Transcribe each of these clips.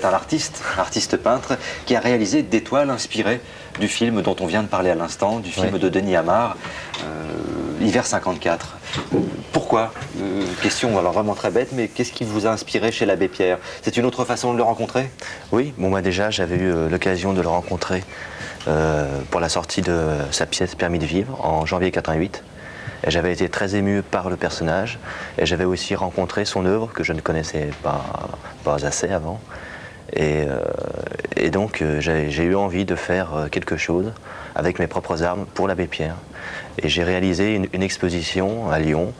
êtes un artiste peintre, qui a réalisé des toiles inspirées du film dont on vient de parler à l'instant, du film de Denis Amar, Hiver 54. Pourquoi question alors vraiment très bête, mais qu'est-ce qui vous a inspiré chez l'abbé Pierre? C'est une autre façon de le rencontrer? Oui, bon, moi déjà j'avais eu l'occasion de le rencontrer pour la sortie de sa pièce Permis de vivre en janvier 88. Et j'avais été très ému par le personnage et j'avais aussi rencontré son œuvre que je ne connaissais pas assez avant. Et donc j'ai eu envie de faire quelque chose avec mes propres armes pour l'abbé Pierre. Et j'ai réalisé une exposition à Lyon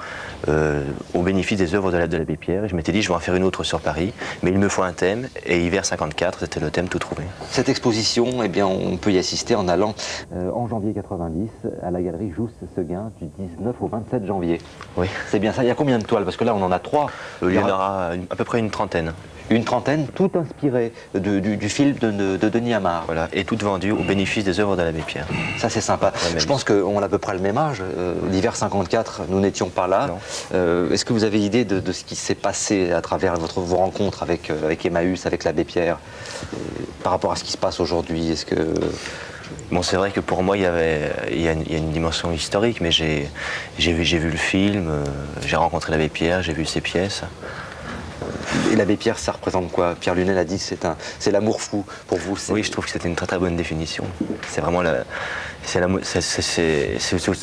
au bénéfice des œuvres de l'abbé Pierre. Et je m'étais dit, je vais en faire une autre sur Paris, mais il me faut un thème. Et Hiver 54, c'était le thème tout trouvé. Cette exposition, eh bien, on peut y assister en allant en janvier 90 à la galerie Jousse-Seguin du 19 au 27 janvier. Oui. C'est bien ça. Il y a combien de toiles? Parce que là, on en a 3. Il y en aura à peu près une trentaine. Une trentaine, toutes inspirées du film de Denis Amar. Voilà, et toutes vendues au bénéfice des œuvres de l'abbé Pierre. Ça, c'est sympa. Je pense qu'on a à peu près le même âge. L'hiver 54, nous n'étions pas là. Est-ce que vous avez idée de ce qui s'est passé à travers vos rencontres avec Emmaüs, avec l'abbé Pierre, par rapport à ce qui se passe aujourd'hui? Est-ce que... Bon, c'est vrai que pour moi, il y a une dimension historique, mais j'ai vu le film, j'ai rencontré l'abbé Pierre, j'ai vu ses pièces. Et l'abbé Pierre, ça représente quoi? Pierre Lunel a dit que c'est l'amour fou pour vous. Oui, je trouve que c'était une très très bonne définition. C'est vraiment c'est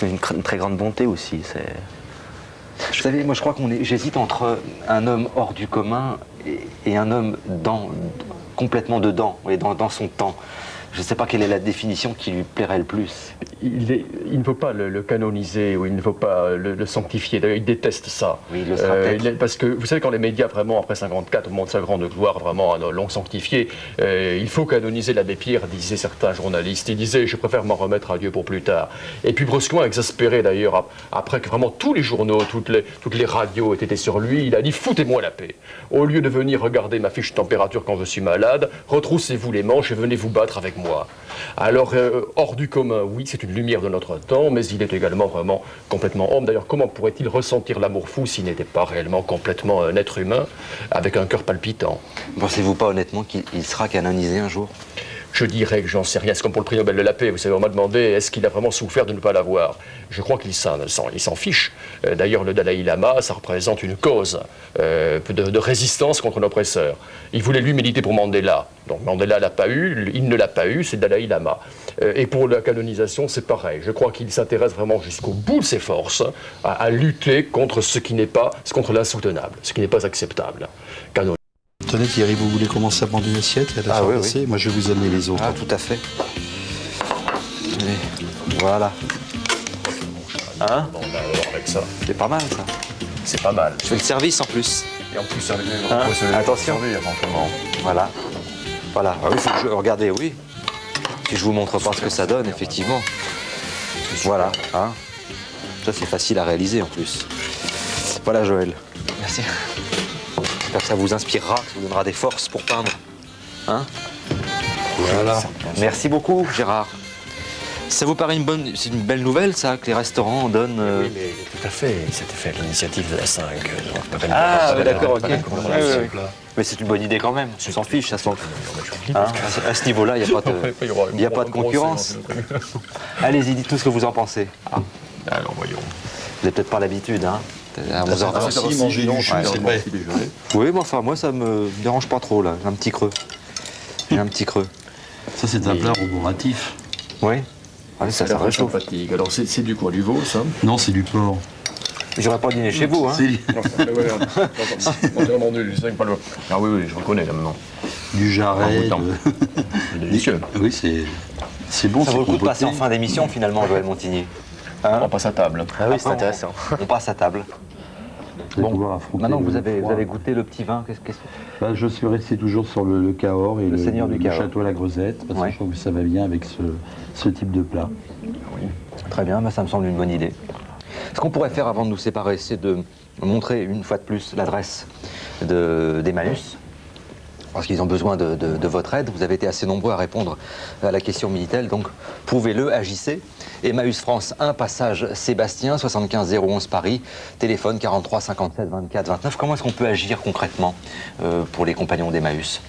une très grande bonté aussi. Vous savez, moi je crois j'hésite entre un homme hors du commun et un homme complètement dedans, dans son temps. Je ne sais pas quelle est la définition qui lui plairait le plus. Il ne faut pas le canoniser ou il ne faut pas le sanctifier. D'ailleurs, il déteste ça. Oui, il le sera peut-être. Parce que vous savez, quand les médias, vraiment, après 54, montrent sa grande gloire, vraiment, l'ont sanctifié, il faut canoniser l'abbé Pierre, disaient certains journalistes. Il disait, je préfère m'en remettre à Dieu pour plus tard. Et puis, brusquement, exaspéré d'ailleurs, après que vraiment tous les journaux, toutes les radios étaient sur lui, il a dit, foutez-moi la paix. Au lieu de venir regarder ma fiche de température quand je suis malade, retroussez-vous les manches et venez vous battre avec moi. Alors, hors du commun, oui, c'est une lumière de notre temps, mais il est également vraiment complètement homme. D'ailleurs, comment pourrait-il ressentir l'amour fou s'il n'était pas réellement complètement un être humain avec un cœur palpitant? Pensez-vous pas honnêtement qu'il sera canonisé un jour? Je dirais que j'en sais rien. C'est comme pour le prix Nobel de la paix. Vous savez, on m'a demandé est-ce qu'il a vraiment souffert de ne pas l'avoir. Je crois qu'il s'en fiche. D'ailleurs, le Dalai Lama, ça représente une cause de résistance contre l'oppresseur. Il voulait lui méditer pour Mandela. Donc Mandela l'a pas eu, il ne l'a pas eu, c'est le Dalai Lama. Et pour la canonisation, c'est pareil. Je crois qu'il s'intéresse vraiment jusqu'au bout de ses forces à lutter contre ce qui n'est pas, contre l'insoutenable, ce qui n'est pas acceptable. Tenez Thierry, vous voulez commencer à prendre une assiette et à la faire passer? Oui. Moi je vais vous amener les autres. Ah, tout à fait. Allez, voilà. Hein? Bon, avec ça. C'est pas mal ça. C'est pas mal. Je fais le service en plus. Et en plus, attention. Voilà. Voilà. Ah, oui, regardez, oui. Si je vous montre pas ce que ça donne, effectivement. Voilà. Hein? Ça c'est facile à réaliser en plus. Voilà Joël. Merci. J'espère que ça vous inspirera, ça vous donnera des forces pour peindre. Hein? Voilà. Merci beaucoup, Gérard. Ça vous paraît c'est une belle nouvelle, ça, que les restaurants donnent... Oui, mais tout à fait. C'était fait à l'initiative de la 5. D'accord, ok. Mais c'est une bonne idée quand même. On s'en fiche, ça sent. Hein? À ce niveau-là, il n'y a pas de concurrence. Allez-y, dites tout ce que vous en pensez. Alors, voyons. Vous n'avez peut-être pas l'habitude, hein? À 11h. Si, manger du jus, c'est vrai. Oui, mais enfin, moi, ça me dérange pas trop, là. J'ai un petit creux. Ça, c'est un plat roboratif. Oui. Ah, ça réchauffe. Fatigue. Alors, c'est du quoi? Du veau, ça? Non, c'est du porc. J'aurais pas dîné chez vous, hein? Ah oui, je reconnais, là, maintenant. Du jarret. C'est délicieux. Oui, c'est bon. Ça vaut le coup de passer en fin d'émission, finalement, Joël Montigny. Hein? On passe à table. Ah oui, c'est intéressant. On passe à table. Bon, maintenant vous avez goûté le petit vin, Je suis resté toujours sur le Cahors et le château à la Gresette, parce que je trouve que ça va bien avec ce type de plat. Oui. Très bien, ça me semble une bonne idée. Ce qu'on pourrait faire avant de nous séparer, c'est de montrer une fois de plus l'adresse d'Emmaüs, parce qu'ils ont besoin de votre aide. Vous avez été assez nombreux à répondre à la question Minitel, donc prouvez-le, agissez. Emmaüs France 1, passage Sébastien, 75 011 Paris, téléphone 43 57 24 29. Comment est-ce qu'on peut agir concrètement pour les compagnons d'Emmaüs?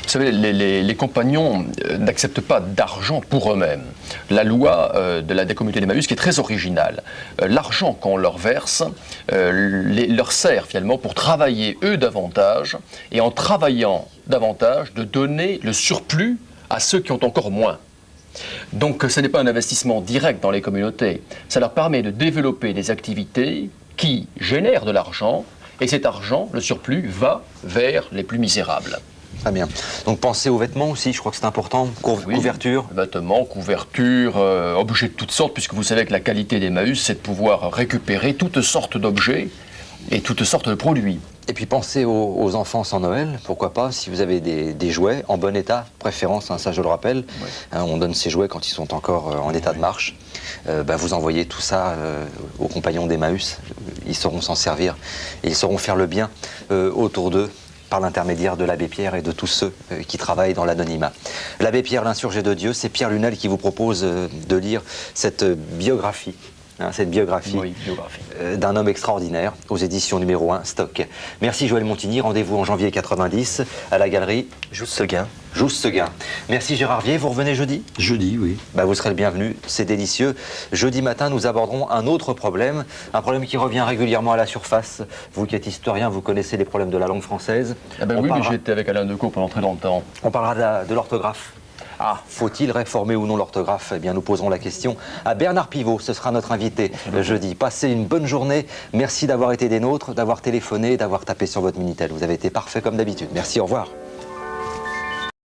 Vous savez, les compagnons n'acceptent pas d'argent pour eux-mêmes. La loi de la communauté d'Emmaüs qui est très originale. L'argent qu'on leur verse leur sert finalement pour travailler eux davantage et en travaillant davantage de donner le surplus à ceux qui ont encore moins. Donc ce n'est pas un investissement direct dans les communautés. Ça leur permet de développer des activités qui génèrent de l'argent et cet argent, le surplus, va vers les plus misérables. Très bien. Donc pensez aux vêtements aussi, je crois que c'est important. Oui, couverture. Vêtements, couverture, objets de toutes sortes, puisque vous savez que la qualité d'Emmaüs, c'est de pouvoir récupérer toutes sortes d'objets et toutes sortes de produits. Et puis pensez aux enfants sans Noël, pourquoi pas, si vous avez des jouets en bon état, préférence, ça je le rappelle. Oui. On donne ces jouets quand ils sont encore en état de marche. Vous envoyez tout ça aux compagnons d'Emmaüs, ils sauront s'en servir et ils sauront faire le bien autour d'eux, par l'intermédiaire de l'abbé Pierre et de tous ceux qui travaillent dans l'anonymat. L'abbé Pierre, l'insurgé de Dieu, c'est Pierre Lunel qui vous propose de lire cette biographie. Cette biographie, d'un homme extraordinaire aux éditions numéro 1, Stock. Merci Joël Montigny, rendez-vous en janvier 90 à la galerie Jousse-Seguin. Jousse-Seguin. Merci Gérard Vier, vous revenez jeudi? Jeudi, oui. Vous serez le bienvenu, c'est délicieux. Jeudi matin, nous aborderons un autre problème, un problème qui revient régulièrement à la surface. Vous qui êtes historien, vous connaissez les problèmes de la langue française. Oui, mais j'ai été avec Alain Decaux pendant très longtemps. On parlera de l'orthographe. Faut-il réformer ou non l'orthographe? Eh bien, nous poserons la question à Bernard Pivot. Ce sera notre invité jeudi. Passez une bonne journée. Merci d'avoir été des nôtres, d'avoir téléphoné, d'avoir tapé sur votre Minitel. Vous avez été parfait comme d'habitude. Merci, au revoir.